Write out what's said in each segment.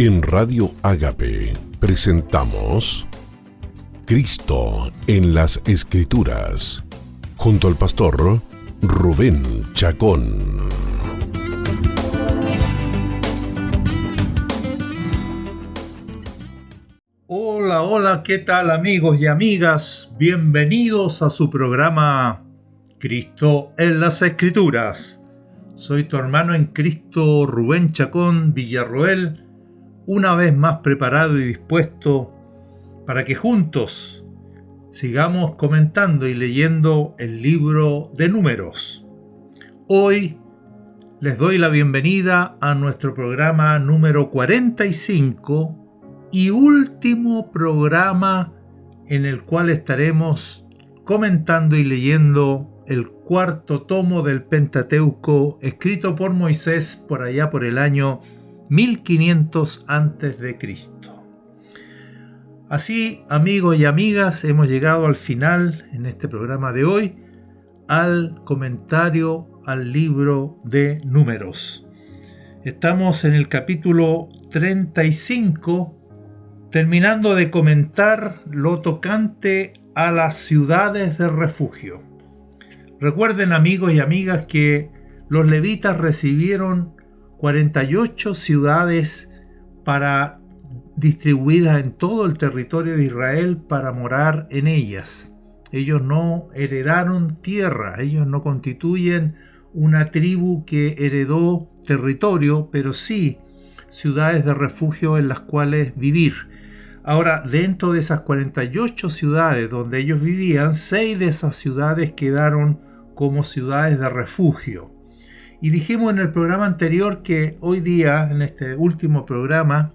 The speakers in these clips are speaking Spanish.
En Radio Ágape presentamos Cristo en las Escrituras, junto al pastor Rubén Chacón. Hola, ¿qué tal amigos y amigas? Bienvenidos a su programa Cristo en las Escrituras. Soy tu hermano en Cristo, Rubén Chacón Villarroel, una vez más preparado y dispuesto para que juntos sigamos comentando y leyendo el libro de Números. Hoy les doy la bienvenida a nuestro programa número 45 y último programa en el cual estaremos comentando y leyendo el cuarto tomo del Pentateuco escrito por Moisés por allá por el año 1500 a.C. Así, amigos y amigas, hemos llegado al final en este programa de hoy al comentario al libro de Números. Estamos en el capítulo 35, terminando de comentar lo tocante a las ciudades de refugio. Recuerden, amigos y amigas, que los levitas recibieron 48 ciudades distribuidas en todo el territorio de Israel para morar en ellas. Ellos no heredaron tierra, ellos no constituyen una tribu que heredó territorio, pero sí ciudades de refugio en las cuales vivir. Ahora, dentro de esas 48 ciudades donde ellos vivían, 6 de esas ciudades quedaron como ciudades de refugio. Y dijimos en el programa anterior que hoy día, en este último programa,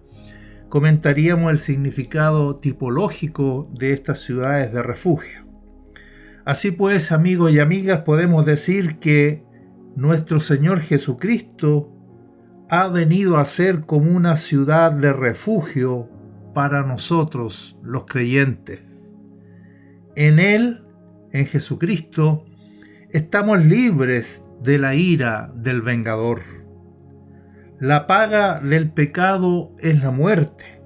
comentaríamos el significado tipológico de estas ciudades de refugio. Así pues, amigos y amigas, podemos decir que nuestro Señor Jesucristo ha venido a ser como una ciudad de refugio para nosotros, los creyentes. En Él, en Jesucristo, estamos libres de la ira del vengador. La paga del pecado es la muerte,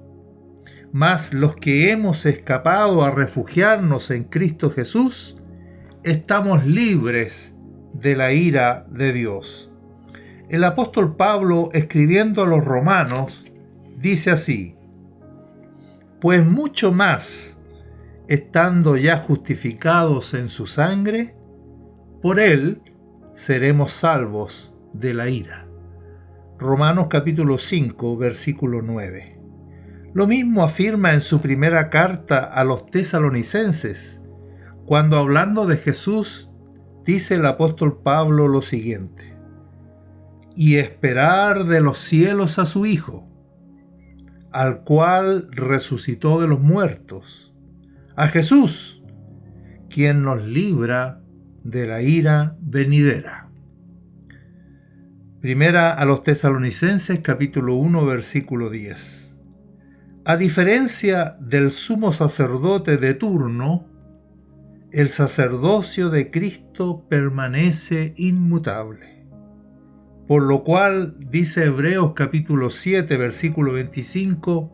mas los que hemos escapado a refugiarnos en Cristo Jesús, estamos libres de la ira de Dios. El apóstol Pablo, escribiendo a los romanos, dice así: pues mucho más, estando ya justificados en su sangre, por él seremos salvos de la ira. Romanos capítulo 5, versículo 9. Lo mismo afirma en su primera carta a los tesalonicenses, cuando hablando de Jesús, dice el apóstol Pablo lo siguiente: y esperar de los cielos a su Hijo, al cual resucitó de los muertos, a Jesús, quien nos libra de la ira venidera. Primera a los tesalonicenses capítulo 1 versículo 10. A diferencia del sumo sacerdote de turno, el sacerdocio de Cristo permanece inmutable. Por lo cual, dice Hebreos capítulo 7 versículo 25,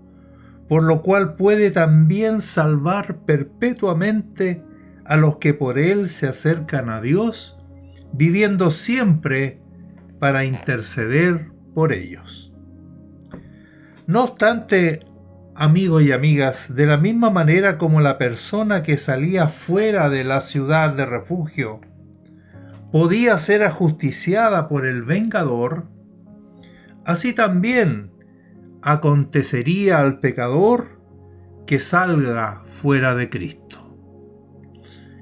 por lo cual puede también salvar perpetuamente a los que por él se acercan a Dios, viviendo siempre para interceder por ellos. No obstante, amigos y amigas, de la misma manera como la persona que salía fuera de la ciudad de refugio podía ser ajusticiada por el vengador, así también acontecería al pecador que salga fuera de Cristo.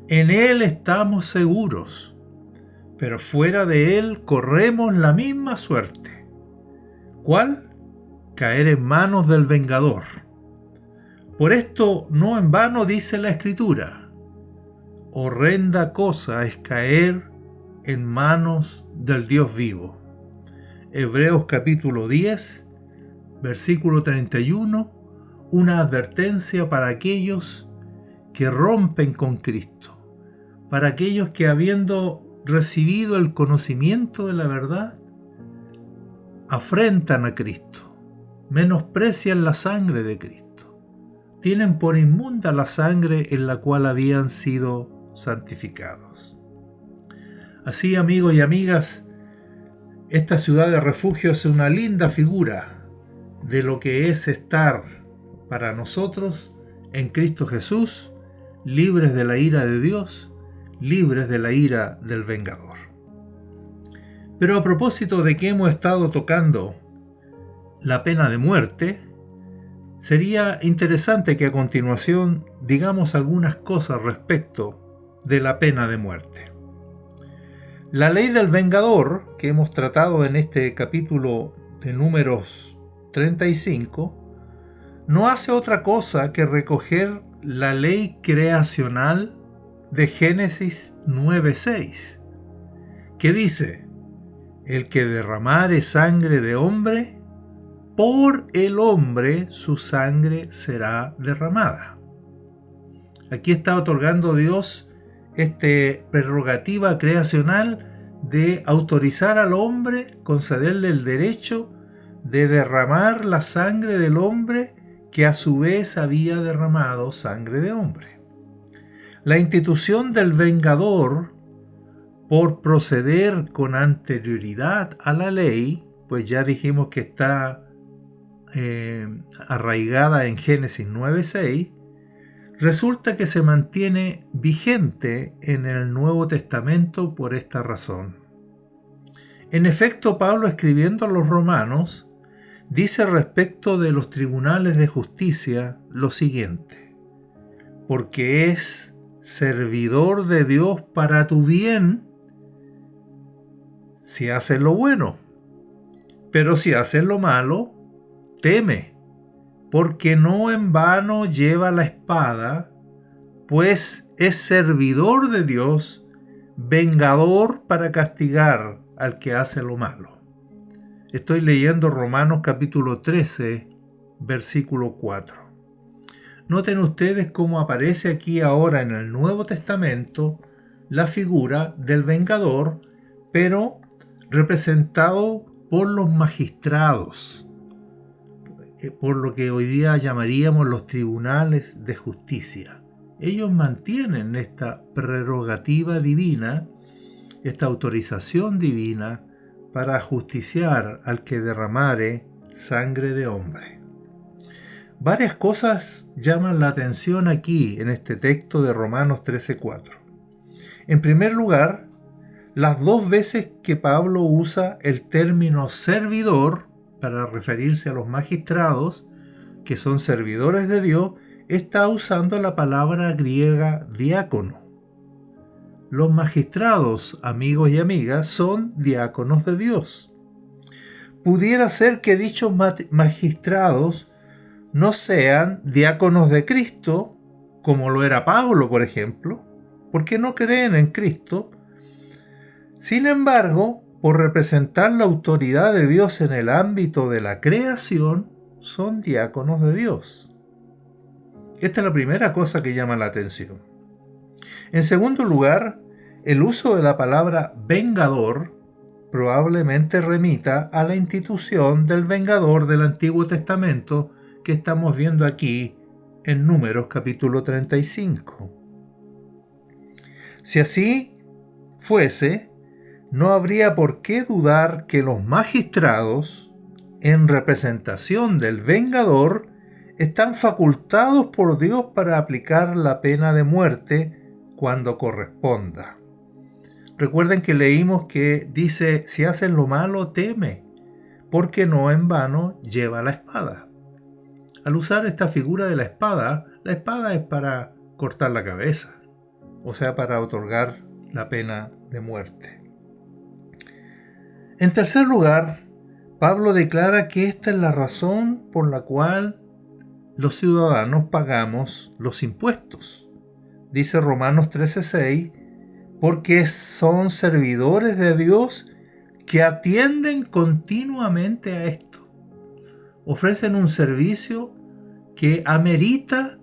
En Él estamos seguros, pero fuera de Él corremos la misma suerte. ¿Cuál? Caer en manos del vengador. Por esto no en vano dice la Escritura: horrenda cosa es caer en manos del Dios vivo. Hebreos capítulo 10, versículo 31, una advertencia para aquellos que rompen con Cristo, para aquellos que habiendo recibido el conocimiento de la verdad, afrentan a Cristo, menosprecian la sangre de Cristo. Tienen por inmunda la sangre en la cual habían sido santificados. Así, amigos y amigas, esta ciudad de refugio es una linda figura de lo que es estar para nosotros en Cristo Jesús, libres de la ira de Dios, libres de la ira del vengador. Pero a propósito de que hemos estado tocando la pena de muerte, sería interesante que a continuación digamos algunas cosas respecto de la pena de muerte. La ley del vengador, que hemos tratado en este capítulo de Números 35, no hace otra cosa que recoger la ley creacional de Génesis 9:6, que dice: el que derramare sangre de hombre, por el hombre su sangre será derramada. Aquí está otorgando Dios esta prerrogativa creacional de autorizar al hombre, concederle el derecho de derramar la sangre del hombre que a su vez había derramado sangre de hombre. La institución del vengador, por proceder con anterioridad a la ley, pues ya dijimos que está arraigada en Génesis 9:6, resulta que se mantiene vigente en el Nuevo Testamento por esta razón. En efecto, Pablo, escribiendo a los romanos, dice respecto de los tribunales de justicia lo siguiente: porque es servidor de Dios para tu bien si haces lo bueno, pero si haces lo malo, teme, porque no en vano lleva la espada, pues es servidor de Dios, vengador para castigar al que hace lo malo. Estoy leyendo Romanos capítulo 13, versículo 4. Noten ustedes cómo aparece aquí ahora en el Nuevo Testamento la figura del vengador, pero representado por los magistrados, por lo que hoy día llamaríamos los tribunales de justicia. Ellos mantienen esta prerrogativa divina, esta autorización divina para justiciar al que derramare sangre de hombre. Varias cosas llaman la atención aquí en este texto de Romanos 13:4. En primer lugar, las dos veces que Pablo usa el término servidor para referirse a los magistrados, que son servidores de Dios, está usando la palabra griega diácono. Los magistrados, amigos y amigas, son diáconos de Dios. Pudiera ser que dichos magistrados no sean diáconos de Cristo, como lo era Pablo, por ejemplo, porque no creen en Cristo. Sin embargo, por representar la autoridad de Dios en el ámbito de la creación, son diáconos de Dios. Esta es la primera cosa que llama la atención. En segundo lugar, el uso de la palabra vengador probablemente remita a la institución del vengador del Antiguo Testamento que estamos viendo aquí en Números capítulo 35. Si así fuese, no habría por qué dudar que los magistrados, en representación del vengador, están facultados por Dios para aplicar la pena de muerte cuando corresponda. Recuerden que leímos que dice: si haces lo malo, teme, porque no en vano lleva la espada. Al usar esta figura de la espada es para cortar la cabeza, o sea, para otorgar la pena de muerte. En tercer lugar, Pablo declara que esta es la razón por la cual los ciudadanos pagamos los impuestos. Dice Romanos 13:6, porque son servidores de Dios que atienden continuamente a esto. Ofrecen un servicio que amerita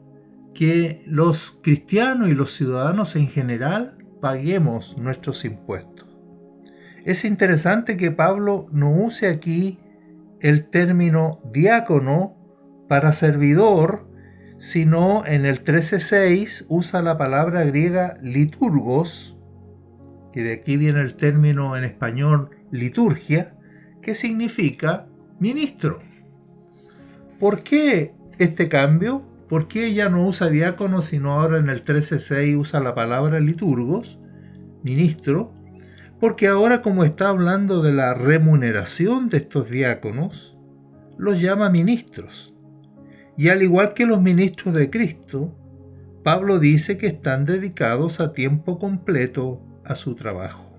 que los cristianos y los ciudadanos en general paguemos nuestros impuestos. Es interesante que Pablo no use aquí el término diácono para servidor, sino en el 13:6 usa la palabra griega liturgos, que de aquí viene el término en español liturgia, que significa ministro. ¿Por qué este cambio? ¿Por qué ella no usa diácono, sino ahora en el 13:6 usa la palabra liturgos, ministro? Porque ahora, como está hablando de la remuneración de estos diáconos, los llama ministros. Y al igual que los ministros de Cristo, Pablo dice que están dedicados a tiempo completo a su trabajo.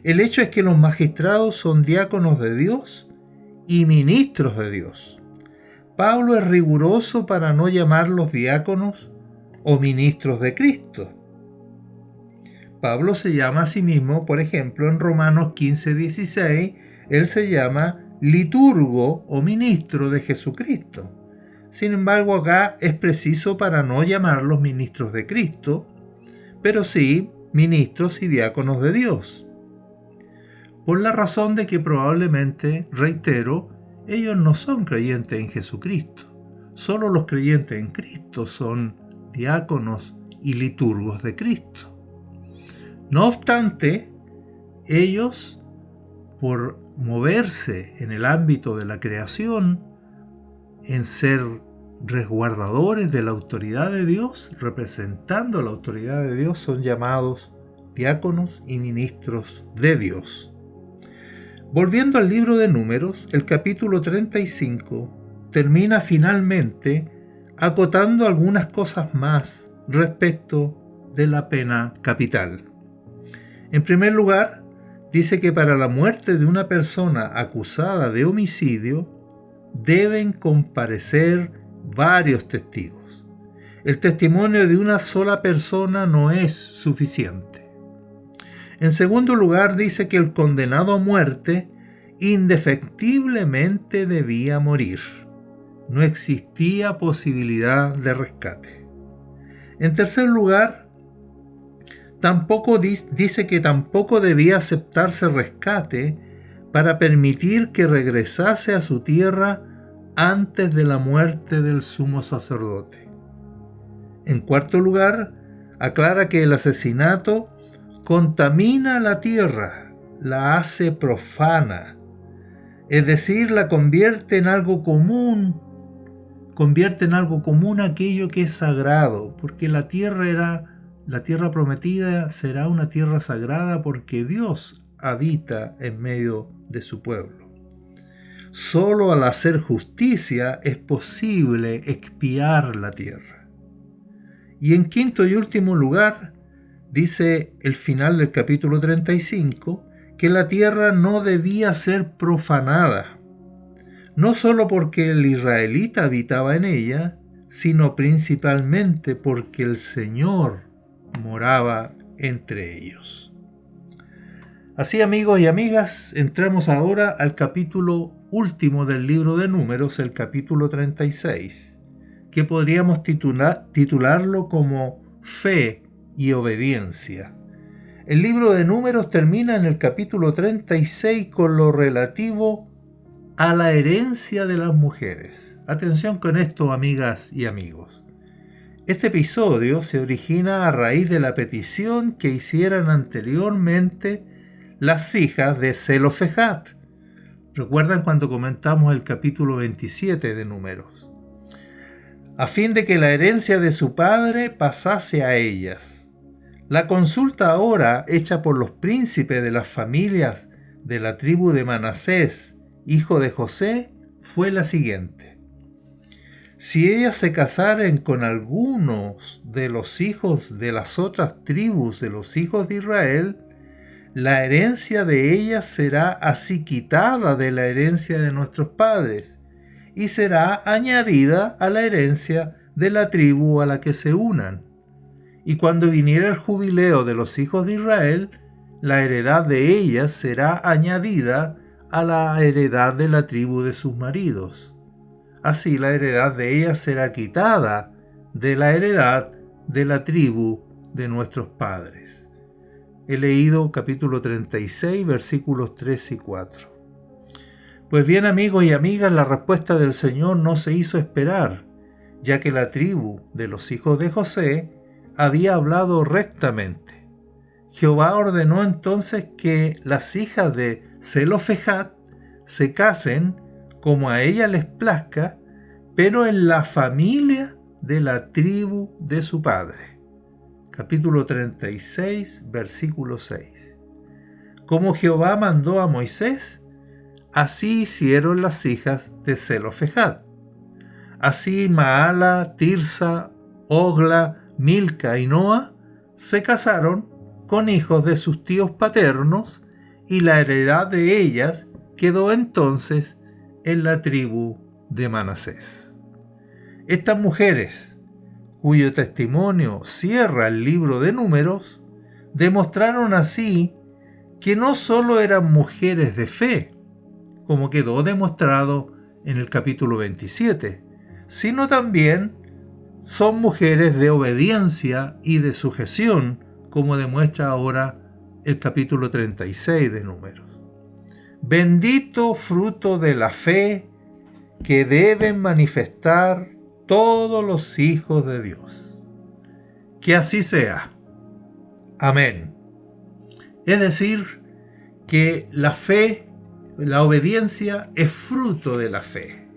El hecho es que los magistrados son diáconos de Dios y ministros de Dios. Pablo es riguroso para no llamarlos diáconos o ministros de Cristo. Pablo se llama a sí mismo, por ejemplo, en Romanos 15:16, él se llama liturgo o ministro de Jesucristo. Sin embargo, acá es preciso para no llamarlos ministros de Cristo, pero sí ministros y diáconos de Dios. Por la razón de que probablemente, reitero, ellos no son creyentes en Jesucristo. Solo los creyentes en Cristo son diáconos y liturgos de Cristo. No obstante, ellos, por moverse en el ámbito de la creación, en ser resguardadores de la autoridad de Dios, representando la autoridad de Dios, son llamados diáconos y ministros de Dios. Volviendo al libro de Números, el capítulo 35 termina finalmente acotando algunas cosas más respecto de la pena capital. En primer lugar, dice que para la muerte de una persona acusada de homicidio deben comparecer varios testigos. El testimonio de una sola persona no es suficiente. En segundo lugar, dice que el condenado a muerte indefectiblemente debía morir. No existía posibilidad de rescate. En tercer lugar, dice que tampoco debía aceptarse rescate para permitir que regresase a su tierra antes de la muerte del sumo sacerdote. En cuarto lugar, aclara que el asesinato contamina la tierra, la hace profana, es decir, la convierte en algo común, aquello que es sagrado, porque la tierra prometida será una tierra sagrada porque Dios habita en medio de su pueblo. Solo al hacer justicia es posible expiar la tierra. Y en quinto y último lugar, dice el final del capítulo 35, que la tierra no debía ser profanada, no solo porque el israelita habitaba en ella, sino principalmente porque el Señor moraba entre ellos. Así, amigos y amigas, entramos ahora al capítulo último del libro de Números, el capítulo 36, que podríamos titularlo como Fe y Obediencia. El libro de Números termina en el capítulo 36 con lo relativo a la herencia de las mujeres. Atención con esto, amigas y amigos. Este episodio se origina a raíz de la petición que hicieran anteriormente las hijas de Zelofejat. ¿Recuerdan cuando comentamos el capítulo 27 de Números? A fin de que la herencia de su padre pasase a ellas. La consulta ahora hecha por los príncipes de las familias de la tribu de Manasés, hijo de José, fue la siguiente. Si ellas se casaren con algunos de los hijos de las otras tribus de los hijos de Israel, la herencia de ellas será así quitada de la herencia de nuestros padres y será añadida a la herencia de la tribu a la que se unan. Y cuando viniera el jubileo de los hijos de Israel, la heredad de ellas será añadida a la heredad de la tribu de sus maridos. Así la heredad de ellas será quitada de la heredad de la tribu de nuestros padres. He leído capítulo 36, versículos 3 y 4. Pues bien, amigos y amigas, la respuesta del Señor no se hizo esperar, ya que la tribu de los hijos de José había hablado rectamente. Jehová ordenó entonces que las hijas de Zelofejad se casen como a ella les plazca, pero en la familia de la tribu de su padre. Capítulo 36, versículo 6. Como Jehová mandó a Moisés, así hicieron las hijas de Zelofejad. Así Maala, Tirsa, Ogla, Milca y Noa se casaron con hijos de sus tíos paternos, y la heredad de ellas quedó entonces en la tribu de Manasés. Estas mujeres, cuyo testimonio cierra el libro de Números, demostraron así que no solo eran mujeres de fe, como quedó demostrado en el capítulo 27, sino también son mujeres de obediencia y de sujeción, como demuestra ahora el capítulo 36 de Números. Bendito fruto de la fe que deben manifestar todos los hijos de Dios. Que así sea. Amén. Es decir, que la fe, la obediencia es fruto de la fe.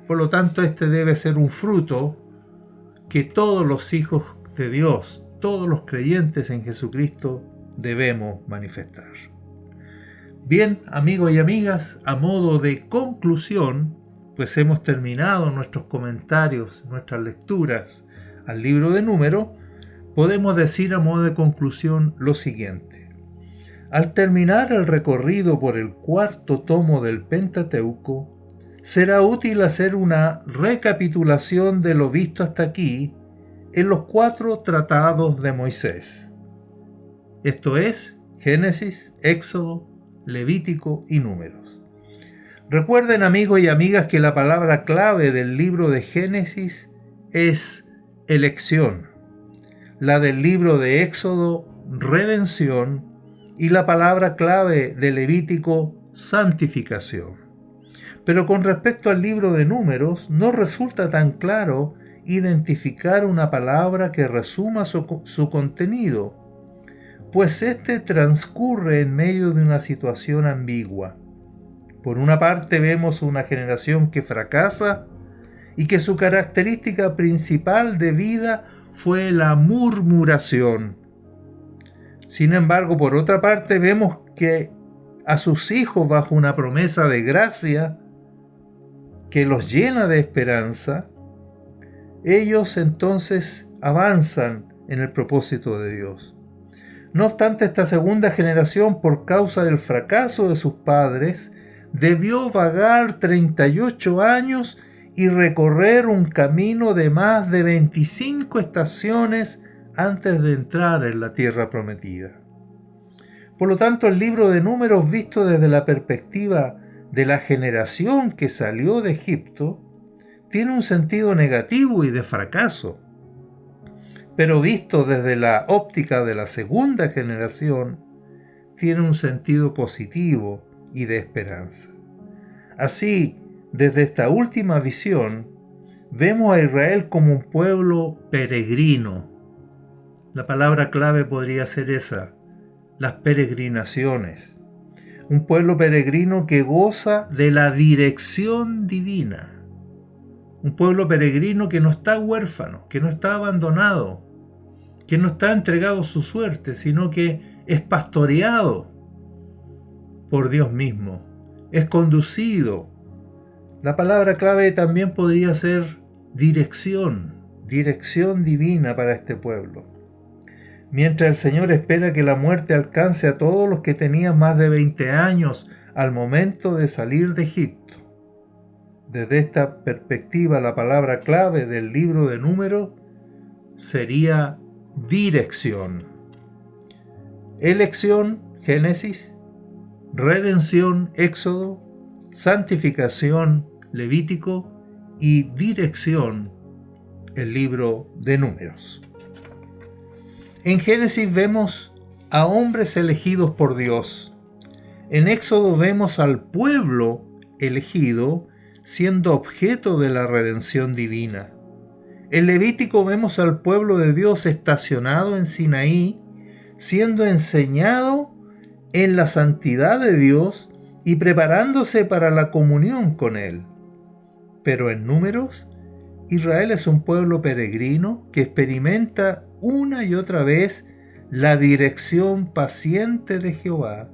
Por lo tanto, este debe ser un fruto que todos los hijos de Dios, todos los creyentes en Jesucristo, debemos manifestar. Bien, amigos y amigas, a modo de conclusión, pues hemos terminado nuestros comentarios, nuestras lecturas al libro de Números, podemos decir a modo de conclusión lo siguiente. Al terminar el recorrido por el cuarto tomo del Pentateuco, será útil hacer una recapitulación de lo visto hasta aquí en los 4 tratados de Moisés. Esto es, Génesis, Éxodo, Levítico y Números. Recuerden, amigos y amigas, que la palabra clave del libro de Génesis es elección, la del libro de Éxodo, redención, y la palabra clave de Levítico, santificación. Pero con respecto al libro de Números, no resulta tan claro identificar una palabra que resuma su contenido, pues este transcurre en medio de una situación ambigua. Por una parte vemos una generación que fracasa y que su característica principal de vida fue la murmuración. Sin embargo, por otra parte vemos que a sus hijos, bajo una promesa de gracia que los llena de esperanza, ellos entonces avanzan en el propósito de Dios. No obstante, esta segunda generación, por causa del fracaso de sus padres, debió vagar 38 años y recorrer un camino de más de 25 estaciones antes de entrar en la tierra prometida. Por lo tanto, el libro de Números, visto desde la perspectiva de la generación que salió de Egipto, tiene un sentido negativo y de fracaso. Pero visto desde la óptica de la segunda generación, tiene un sentido positivo y de esperanza. Así, desde esta última visión, vemos a Israel como un pueblo peregrino. La palabra clave podría ser esa, las peregrinaciones. Un pueblo peregrino que goza de la dirección divina. Un pueblo peregrino que no está huérfano, que no está abandonado, que no está entregado a su suerte, sino que es pastoreado por Dios mismo, es conducido. La palabra clave también podría ser dirección divina para este pueblo. Mientras el Señor espera que la muerte alcance a todos los que tenían más de 20 años al momento de salir de Egipto. Desde esta perspectiva, la palabra clave del libro de Números sería dirección. Elección, Génesis; redención, Éxodo; santificación, Levítico; y dirección, el libro de Números. En Génesis vemos a hombres elegidos por Dios. En Éxodo vemos al pueblo elegido, siendo objeto de la redención divina. En Levítico vemos al pueblo de Dios estacionado en Sinaí, siendo enseñado en la santidad de Dios y preparándose para la comunión con Él. Pero en Números, Israel es un pueblo peregrino que experimenta una y otra vez la dirección paciente de Jehová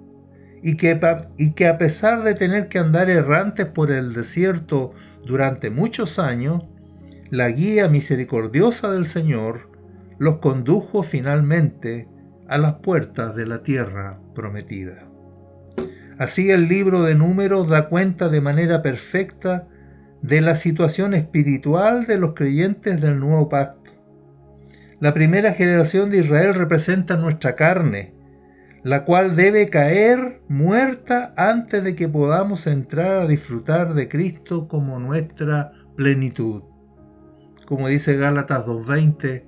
y que a pesar de tener que andar errantes por el desierto durante muchos años, la guía misericordiosa del Señor los condujo finalmente a las puertas de la tierra prometida. Así el libro de Números da cuenta de manera perfecta de la situación espiritual de los creyentes del nuevo pacto. La primera generación de Israel representa nuestra carne, la cual debe caer muerta antes de que podamos entrar a disfrutar de Cristo como nuestra plenitud. Como dice Gálatas 2:20,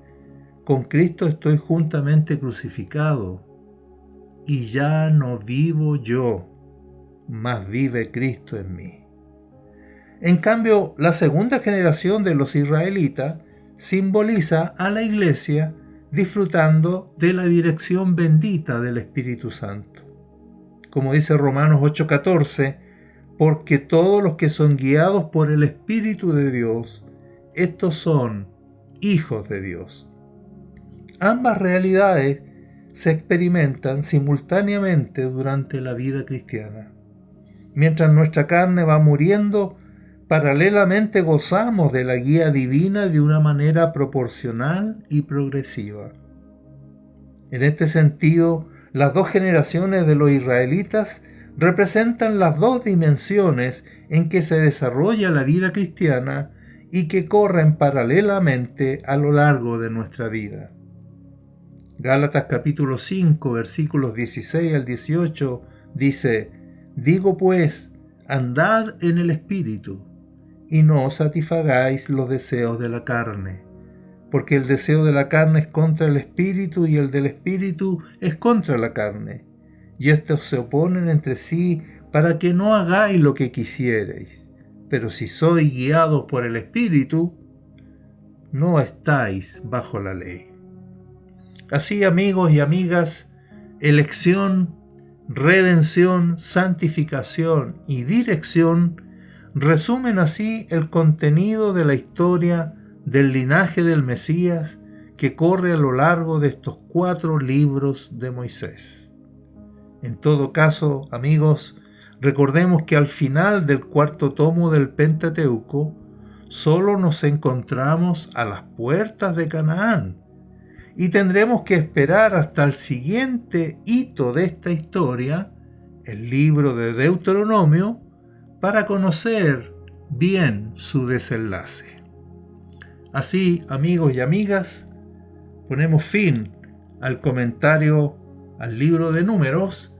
con Cristo estoy juntamente crucificado, y ya no vivo yo, mas vive Cristo en mí. En cambio, la segunda generación de los israelitas simboliza a la Iglesia disfrutando de la dirección bendita del Espíritu Santo. Como dice Romanos 8:14, porque todos los que son guiados por el Espíritu de Dios, estos son hijos de Dios. Ambas realidades se experimentan simultáneamente durante la vida cristiana. Mientras nuestra carne va muriendo, paralelamente gozamos de la guía divina de una manera proporcional y progresiva. En este sentido, las dos generaciones de los israelitas representan las dos dimensiones en que se desarrolla la vida cristiana y que corren paralelamente a lo largo de nuestra vida. Gálatas capítulo 5, versículos 16 al 18 dice: Digo pues, andad en el Espíritu, y no satisfagáis los deseos de la carne, porque el deseo de la carne es contra el Espíritu y el del Espíritu es contra la carne, y estos se oponen entre sí para que no hagáis lo que quisierais. Pero si sois guiados por el Espíritu, no estáis bajo la ley. Así, amigos y amigas, elección, redención, santificación y dirección resumen así el contenido de la historia del linaje del Mesías que corre a lo largo de estos 4 libros de Moisés. En todo caso, amigos, recordemos que al final del 4º tomo del Pentateuco solo nos encontramos a las puertas de Canaán y tendremos que esperar hasta el siguiente hito de esta historia, el libro de Deuteronomio, para conocer bien su desenlace. Así, amigos y amigas, ponemos fin al comentario al libro de Números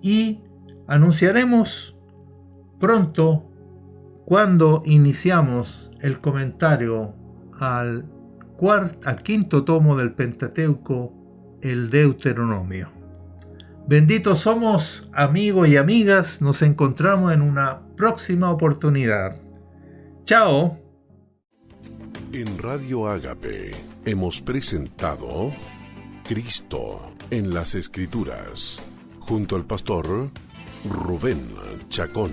y anunciaremos pronto cuando iniciamos el comentario al 5º tomo del Pentateuco, el Deuteronomio. Benditos somos, amigos y amigas, nos encontramos en una próxima oportunidad. ¡Chao! En Radio Ágape hemos presentado Cristo en las Escrituras, junto al pastor Rubén Chacón.